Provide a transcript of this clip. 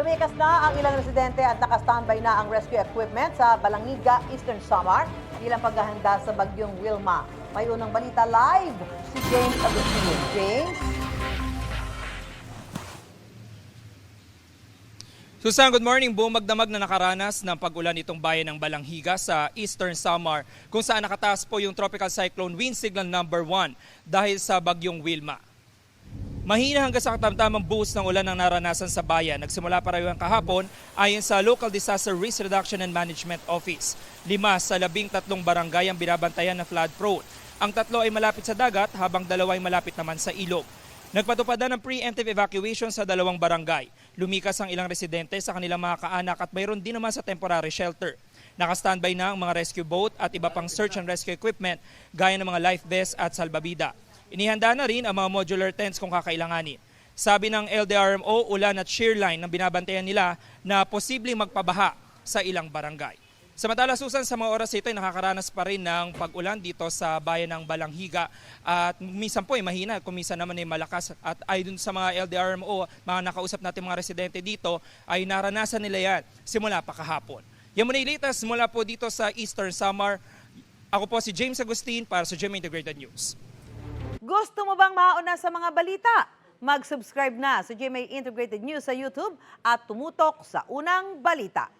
Lumikas na ang ilang residente at nakastandby na ang rescue equipment sa Balangiga, Eastern Samar bilang paghahanda sa bagyong Wilma. May unang balita live si James Agustino. James? Susan, good morning. Buong magdamag na nakaranas ng pag-ulan itong bayan ng Balangiga sa Eastern Samar kung saan nakataas po yung Tropical Cyclone Wind Signal number 1 dahil sa bagyong Wilma. Mahina hanggang sa katamtamang buhos ng ulan ang naranasan sa bayan. Nagsimula pa raw kahapon ayon sa Local Disaster Risk Reduction and Management Office. 5 sa 13 barangay ang binabantayan na flood prone. Ang 3 ay malapit sa dagat habang 2 ay malapit naman sa ilog. Nagpatupad na ng preemptive evacuation sa 2 barangay. Lumikas ang ilang residente sa kanilang mga kaanak at mayroon din naman sa temporary shelter. Nakastandby na ang mga rescue boat at iba pang search and rescue equipment gaya ng mga life vest at salbabida. Inihanda na rin ang mga modular tents kung kakailanganin. Sabi ng LDRMO, ulan at shear line ang binabantayan nila na posibleng magpabaha sa ilang barangay. Samantala, Susan, sa mga oras ito ay nakakaranas pa rin ng pag-ulan dito sa bayan ng Balangiga at minsan po ay mahina, kung minsan naman ay malakas. At ayon sa mga LDRMO, mga nakausap natin mga residente dito, ay naranasan nila yan simula pa kahapon. Yan muna yung latest mula po dito sa Eastern Samar. Ako po si James Agustin para sa GMA Integrated News. Gusto mo bang mauna sa mga balita? Mag-subscribe na sa GMA Integrated News sa YouTube at tumutok sa unang balita.